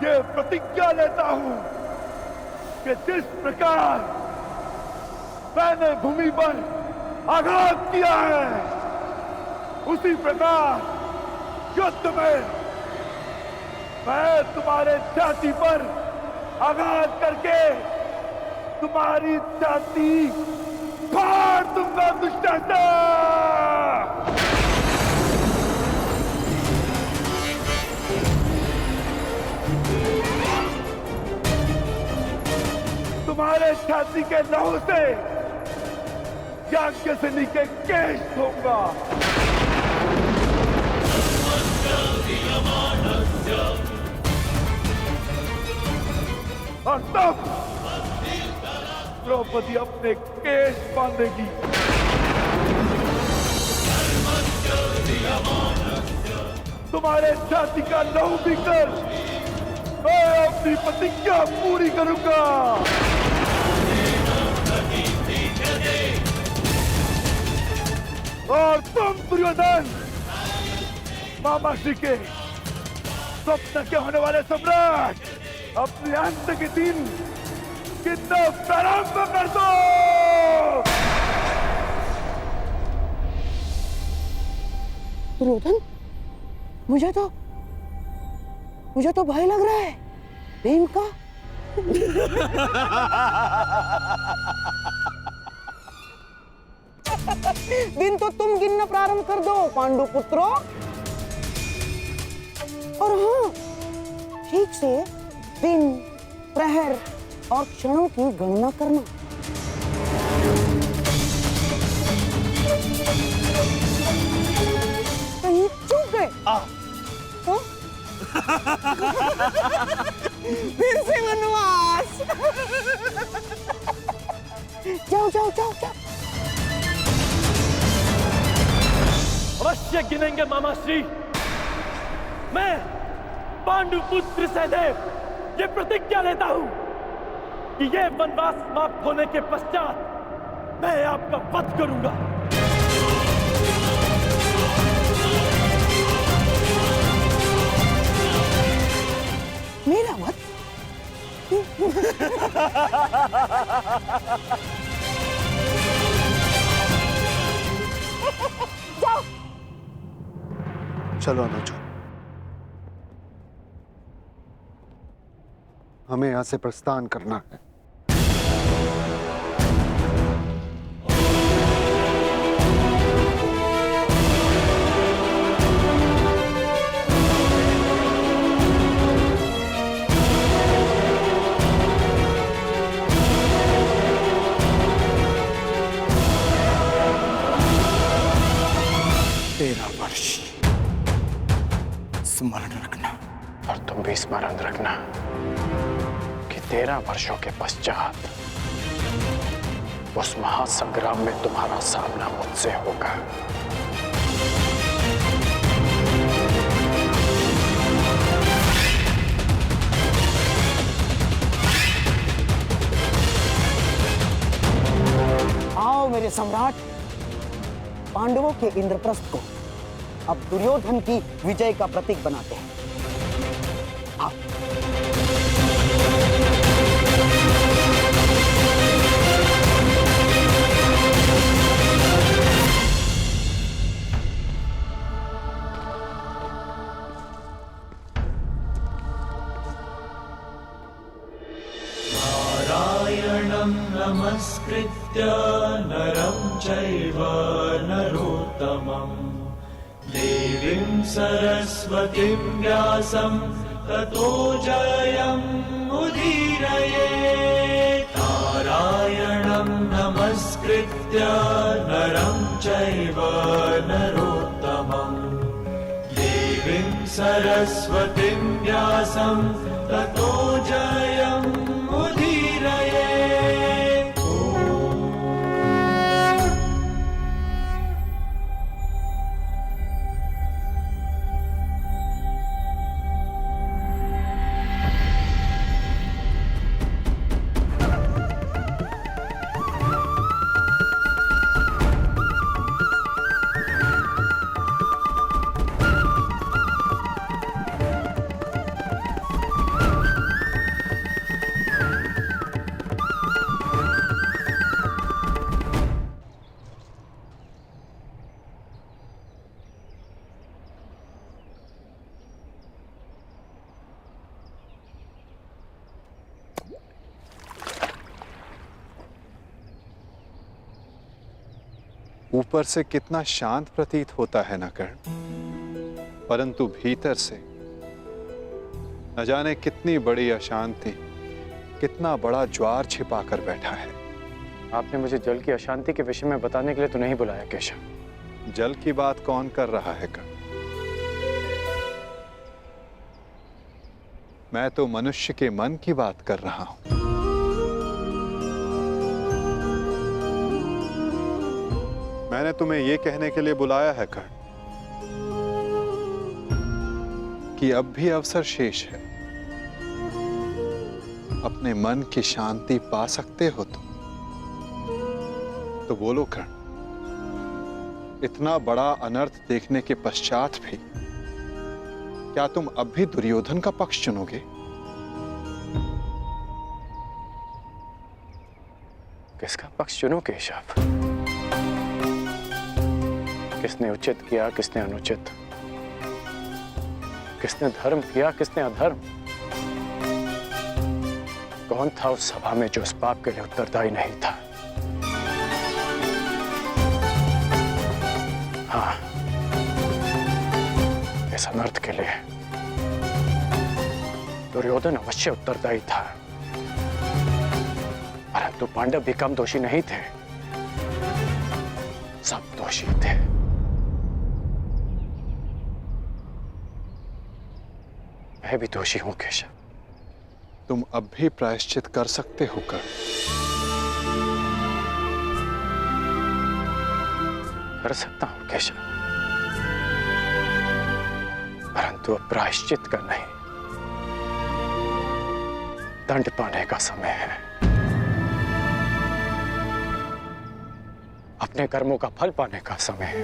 ये प्रतिज्ञा लेता हूं कि जिस प्रकार मैंने भूमि पर आघात किया है, उसी प्रकार युद्ध में मैं तुम्हारे छाती पर आघात करके तुम्हारी छाती फाड़ दूंगा दुष्टाचा। तुम्हारे छाती के लहू से याज्ञसेनी के केश धोऊंगा। और तब द्रौपदी अपने केश बांधेगी। तुम्हारे छाती का लहू पीकर मैं अपनी प्रतिज्ञा पूरी करूंगा। और तुम दुर्योधन, मामा श्री के स्वप्न के होने वाले सम्राट, अपने अंत के दिन कितना प्रारंभ कर दो। दुर्योधन, मुझे तो भय लग रहा है भीम का। दिन तो तुम गिनना प्रारंभ कर दो पांडु पुत्रों। और हाँ, ठीक से दिन, प्रहर और क्षणों की गणना करना। कहीं चूक गए तो फिर से वनवास। जाओ जाओ जाओ जाओ। अवश्य गिनेंगे मामा श्री। मैं पांडुपुत्र सहदेव ये प्रतिज्ञा लेता हूं कि ये वनवास समाप्त होने के पश्चात मैं आपका वध करूंगा। मेरा वध? जाओ। चलो अनुज, हमें यहां से प्रस्थान करना है। स्मरण रखना, और तुम भी स्मरण रखना कि 13 वर्षों के पश्चात उस महासंग्राम में तुम्हारा सामना मुझसे होगा। आओ मेरे सम्राट, पांडवों के इंद्रप्रस्थ को अब दुर्योधन की विजय का प्रतीक बनाते हैं। आओ। नमस्कृत्य नरं चैव नरोत्तमं देवीं सरस्वतीं व्यासं ततो जयमुदीरयेत्। नारायणं नमस्कृत्य नरं चैव नरोत्तमं देवीं सरस्वतीं व्यासं ततो जयमुदीरयेत्। ऊपर से कितना शांत प्रतीत होता है ना कर्ण, परंतु भीतर से न जाने कितनी बड़ी अशांति, कितना बड़ा ज्वार छिपा कर बैठा है। आपने मुझे जल की अशांति के विषय में बताने के लिए तो नहीं बुलाया केशव। जल की बात कौन कर रहा है कर्ण? मैं तो मनुष्य के मन की बात कर रहा हूं। मैंने तुम्हें यह कहने के लिए बुलाया है कर्ण कि अब भी अवसर शेष है। अपने मन की शांति पा सकते हो तो बोलो कर्ण, इतना बड़ा अनर्थ देखने के पश्चात भी क्या तुम अब भी दुर्योधन का पक्ष चुनोगे? किसका पक्ष चुनो केशव? किसने उचित किया, किसने अनुचित? किसने धर्म किया, किसने अधर्म? कौन था उस सभा में जो उस पाप के लिए उत्तरदायी नहीं था? हाँ, इस अनर्थ के लिए दुर्योधन अवश्य उत्तरदायी था, परंतु पांडव भी कम दोषी नहीं थे। सब दोषी थे। मैं भी दोषी हूं केशव। तुम अब भी प्रायश्चित कर सकते हो कर्ण। कर सकता हूं केशव, परंतु अब प्रायश्चित का नहीं, दंड पाने का समय है। अपने कर्मों का फल पाने का समय है।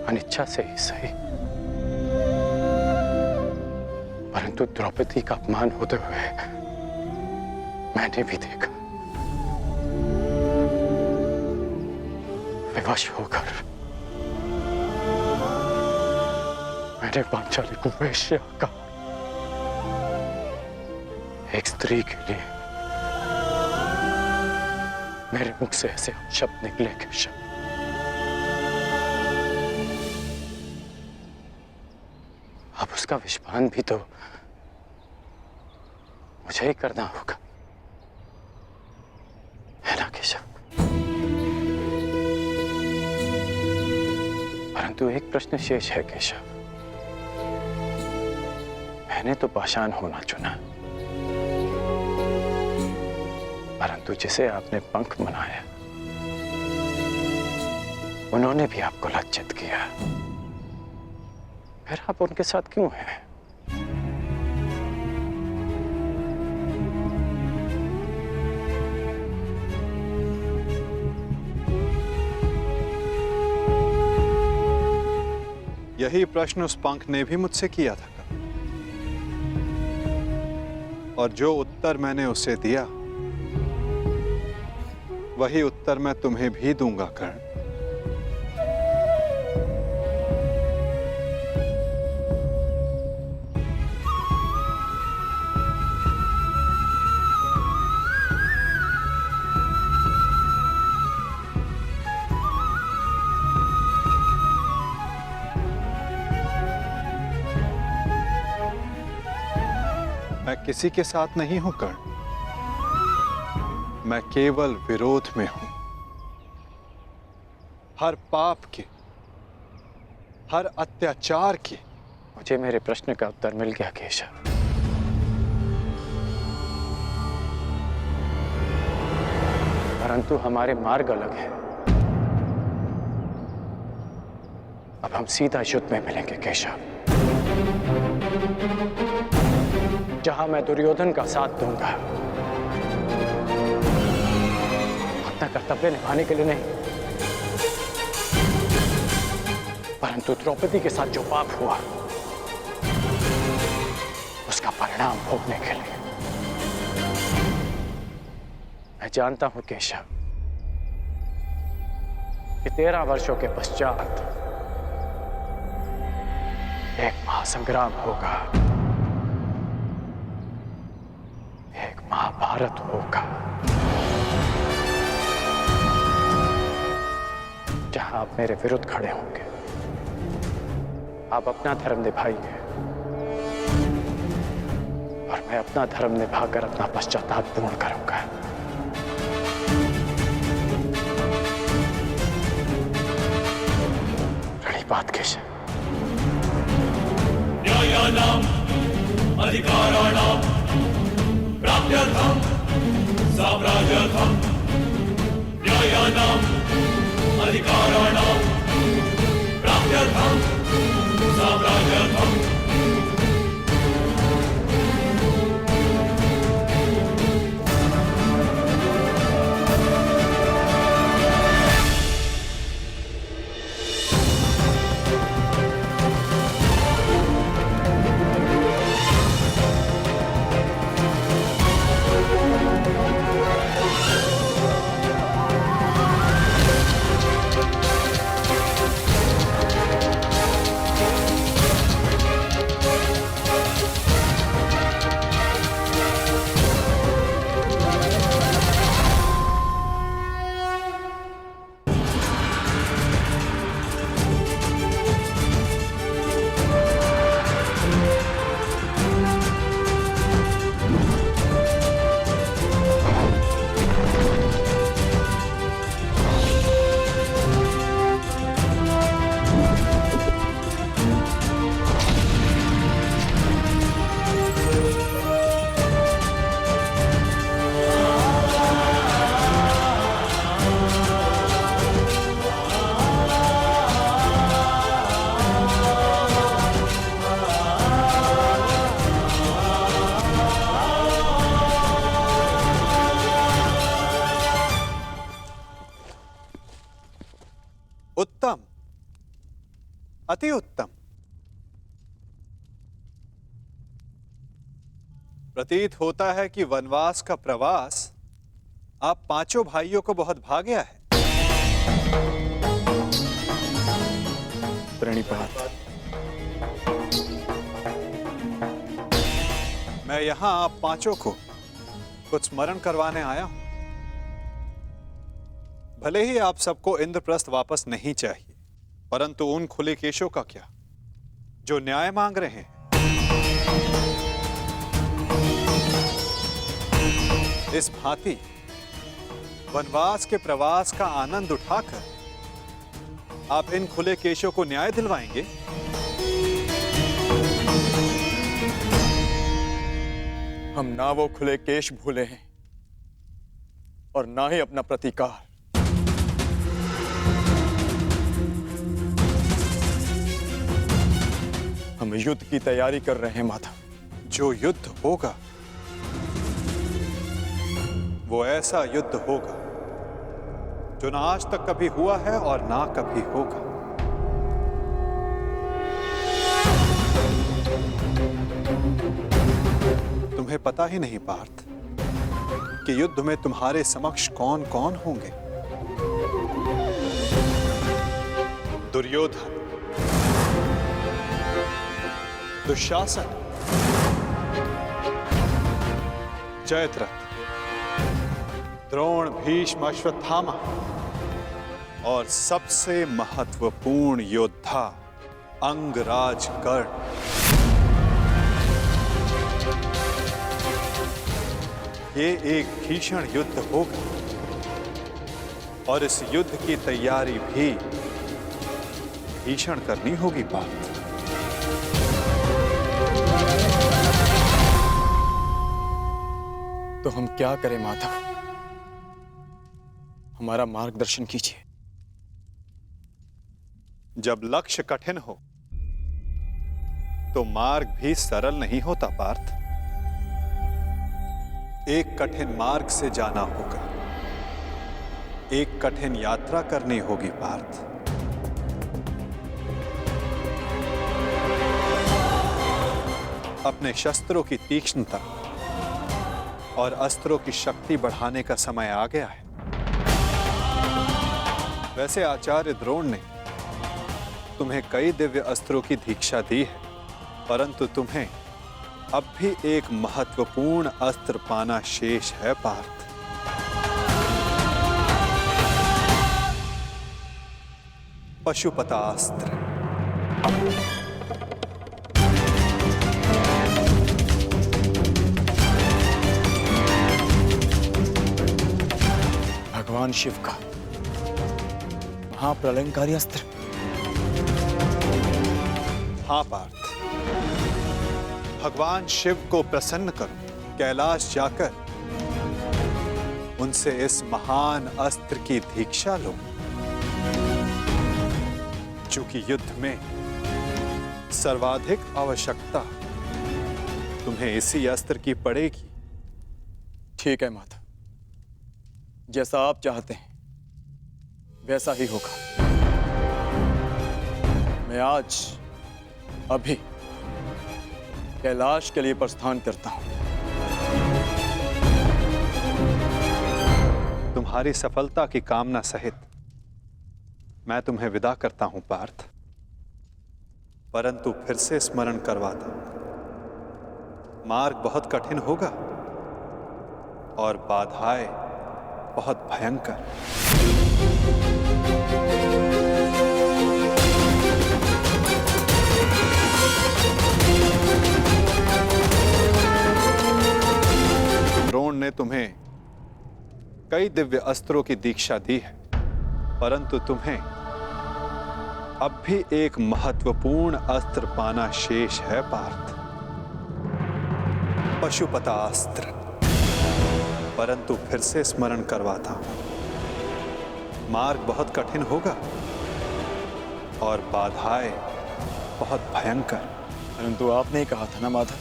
अनिच्छा से ही सही, परंतु द्रौपदी का अपमान होते हुए मैंने भी देखा। विवश होकर मैंने पांचाली को वेश्या कहा। एक स्त्री के लिए मेरे मुख से ऐसे शब्द निकले केशव। अब उसका विषपान भी तो मुझे ही करना होगा, है ना केशव? परंतु एक प्रश्न शेष है केशव। मैंने तो पाषाण होना चुना, परंतु जिसे आपने पंख बनाया उन्होंने भी आपको लज्जित किया। फिर आप उनके साथ क्यों हैं? यही प्रश्न उस पंख ने भी मुझसे किया था और जो उत्तर मैंने उसे दिया वही उत्तर मैं तुम्हें भी दूंगा कर्ण। मैं किसी के साथ नहीं हूं कर्ण। मैं केवल विरोध में हूं, हर पाप के, हर अत्याचार के। मुझे मेरे प्रश्न का उत्तर मिल गया केशव। परंतु हमारे मार्ग अलग है। अब हम सीधा युद्ध में मिलेंगे केशव, जहां मैं दुर्योधन का साथ दूंगा, अपना कर्तव्य निभाने के लिए नहीं, परंतु द्रौपदी के साथ जो पाप हुआ उसका परिणाम भोगने के लिए। मैं जानता हूं केशव कि 13 वर्षों के पश्चात एक महासंग्राम होगा, एक महाभारत होगा, जहां आप मेरे विरुद्ध खड़े होंगे। आप अपना धर्म निभाइए और मैं अपना धर्म निभाकर अपना पश्चाताप पूर्ण करूंगा। बड़ी बात केशव। न्यायानाम् अधिकाराणां प्राप्त्यर्थं साम्राज्यार्थं न्यायानाम् अधिकाराणां प्राप्त्यर्थं साम्राज्यार्थं उत्तम, अति उत्तम। प्रतीत होता है कि वनवास का प्रवास आप पांचों भाइयों को बहुत भा गया है। प्रणिपात। मैं यहां आप पांचों को कुछ स्मरण करवाने आया हूं। भले ही आप सबको इंद्रप्रस्थ वापस नहीं चाहिए, परंतु उन खुले केशों का क्या जो न्याय मांग रहे हैं। इस भांति वनवास के प्रवास का आनंद उठाकर आप इन खुले केशों को न्याय दिलवाएंगे। हम ना वो खुले केश भूले हैं और ना ही अपना प्रतिकार। हम युद्ध की तैयारी कर रहे हैं माधव। जो युद्ध होगा वो ऐसा युद्ध होगा जो ना आज तक कभी हुआ है और ना कभी होगा। तुम्हें पता ही नहीं पार्थ कि युद्ध में तुम्हारे समक्ष कौन कौन होंगे। दुर्योधन, दुशासन, जयद्रथ, द्रोण, भीष्म, अश्वत्थामा और सबसे महत्वपूर्ण योद्धा अंगराज कर्ण। ये एक भीषण युद्ध होगा और इस युद्ध की तैयारी भी भीषण करनी होगी पार्थ। तो हम क्या करें माधव? हमारा मार्गदर्शन कीजिए। जब लक्ष्य कठिन हो तो मार्ग भी सरल नहीं होता पार्थ। एक कठिन मार्ग से जाना होगा, एक कठिन यात्रा करनी होगी पार्थ। अपने शस्त्रों की तीक्ष्णता और अस्त्रों की शक्ति बढ़ाने का समय आ गया है। वैसे आचार्य द्रोण ने तुम्हें कई दिव्य अस्त्रों की दीक्षा दी है, परंतु तुम्हें अब भी एक महत्वपूर्ण अस्त्र पाना शेष है पार्थ। पशुपतास्त्र। भगवान शिव का महाप्रलयंकारी अस्त्र। हाँ पार्थ, भगवान शिव को प्रसन्न करो, कैलाश जाकर उनसे इस महान अस्त्र की दीक्षा लो। चूंकि युद्ध में सर्वाधिक आवश्यकता तुम्हें इसी अस्त्र की पड़ेगी। ठीक है माधव, जैसा आप चाहते हैं वैसा ही होगा। मैं आज अभी कैलाश के लिए प्रस्थान करता हूं। तुम्हारी सफलता की कामना सहित मैं तुम्हें विदा करता हूं पार्थ, परंतु फिर से स्मरण करवाता हूं, मार्ग बहुत कठिन होगा और बाधाएं बहुत भयंकर। द्रोण ने तुम्हें कई दिव्य अस्त्रों की दीक्षा दी है, परंतु तुम्हें अब भी एक महत्वपूर्ण अस्त्र पाना शेष है पार्थ। पशुपतास्त्र। परंतु फिर से स्मरण करवाता हूं, मार्ग बहुत कठिन होगा और बाधाएं बहुत भयंकर। परंतु आपने कहा था ना माधव,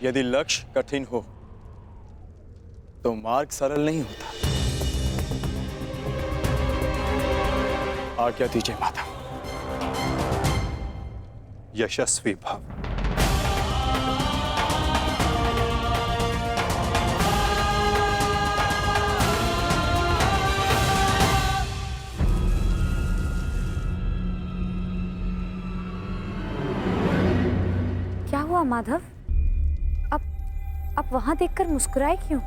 यदि लक्ष्य कठिन हो तो मार्ग सरल नहीं होता। आज्ञा दीजिए माधव। यशस्वी भव। क्या हुआ माधव? अब वहां देखकर मुस्कुराए क्यों?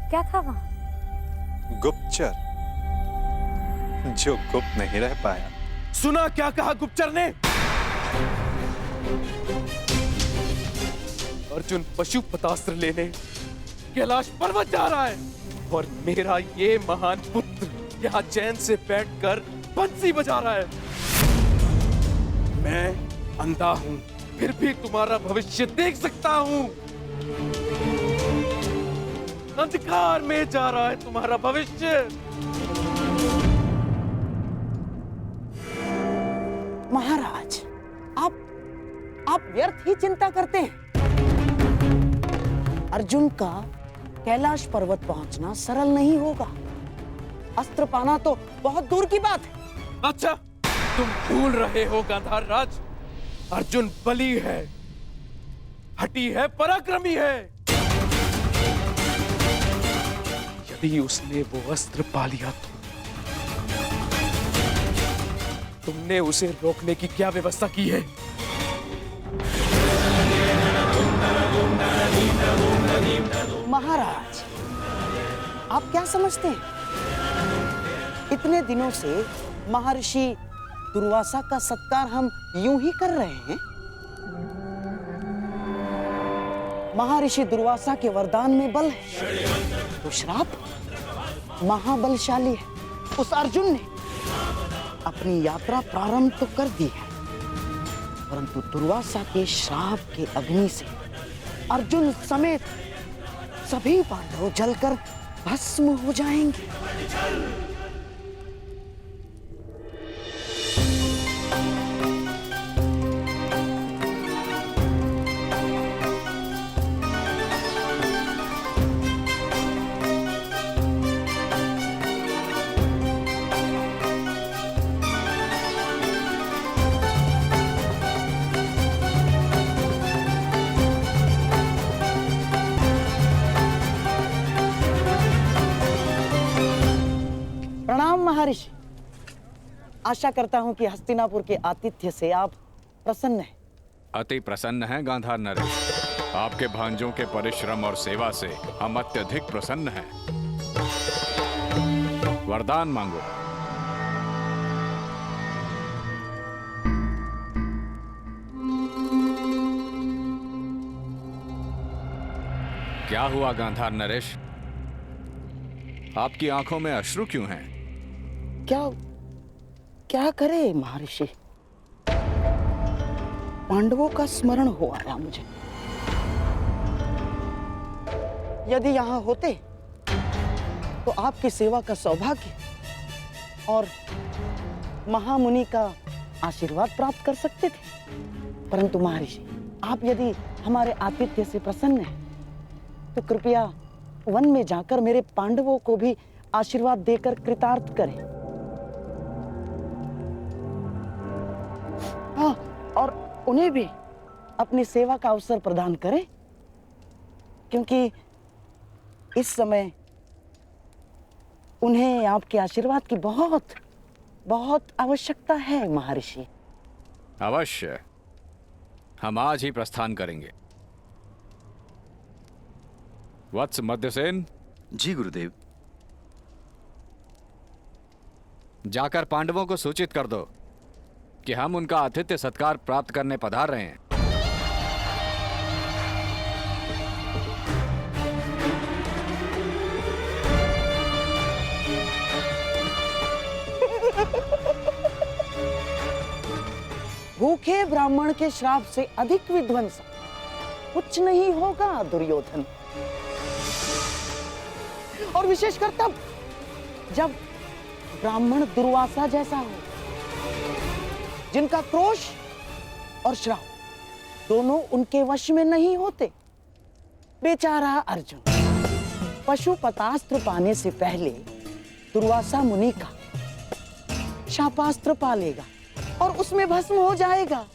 क्या था वहां? गुप्तचर जो गुप्त नहीं रह पाया। सुना क्या कहा गुप्तचर ने? अर्जुन पशुपतास्त्र लेने कैलाश पर्वत जा रहा है और मेरा ये महान पुत्र यहाँ चैन से बैठकर बंसी बजा रहा है। मैं अंधा हूं, फिर भी तुम्हारा भविष्य देख सकता हूं। अंधकार में जा रहा है तुम्हारा भविष्य। महाराज, आप व्यर्थ ही चिंता करते हैं। अर्जुन का कैलाश पर्वत पहुंचना सरल नहीं होगा। अस्त्र पाना तो बहुत दूर की बात है। अच्छा, तुम भूल रहे हो गांधार राज, अर्जुन बली है, हठी है, पराक्रमी है। यदि उसने वो अस्त्र पा लिया तो तुमने उसे रोकने की क्या व्यवस्था की है? महाराज, आप क्या समझते हैं? इतने दिनों से महर्षि दुर्वासा का सत्कार हम यूं ही कर रहे हैं। महर्षि दुर्वासा के वरदान में बल है, तो श्राप महाबलशाली है। उस अर्जुन ने अपनी यात्रा प्रारंभ तो कर दी है, परंतु दुर्वासा के श्राप के अग्नि से अर्जुन समेत सभी पांडव जलकर भस्म हो जाएंगे। प्रणाम महर्षि। आशा करता हूं कि हस्तिनापुर के आतिथ्य से आप प्रसन्न हैं। अति प्रसन्न हैं गांधार नरेश। आपके भांजों के परिश्रम और सेवा से हम अत्यधिक प्रसन्न हैं। वरदान मांगो। क्या हुआ गांधार नरेश? आपकी आंखों में अश्रु क्यों हैं? क्या करे महर्षि, पांडवों का स्मरण हो आया मुझे। यदि यहां होते तो आपकी सेवा का सौभाग्य और महामुनि का आशीर्वाद प्राप्त कर सकते थे। परंतु महर्षि, आप यदि हमारे आतिथ्य से प्रसन्न हैं तो कृपया वन में जाकर मेरे पांडवों को भी आशीर्वाद देकर कृतार्थ करें। हाँ, और उन्हें भी अपनी सेवा का अवसर प्रदान करें, क्योंकि इस समय उन्हें आपके आशीर्वाद की बहुत बहुत आवश्यकता है महर्षि। अवश्य, हम आज ही प्रस्थान करेंगे। वत्स मध्यसेन। जी गुरुदेव। जाकर पांडवों को सूचित कर दो कि हम उनका आतिथ्य सत्कार प्राप्त करने पधार रहे हैं। भूखे ब्राह्मण के श्राप से अधिक विध्वंस कुछ नहीं होगा दुर्योधन। और विशेषकर तब जब ब्राह्मण दुर्वासा जैसा हो, जिनका क्रोश और श्राप दोनों उनके वश में नहीं होते। बेचारा अर्जुन पशुपतास्त्र पाने से पहले दुर्वासा मुनि का शापास्त्र पा लेगा और उसमें भस्म हो जाएगा।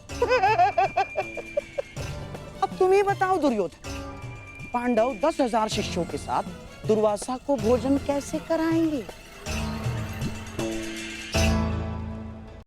अब तुम ही बताओ दुर्योधन, पांडव 10,000 शिष्यों के साथ दुर्वासा को भोजन कैसे कराएंगे?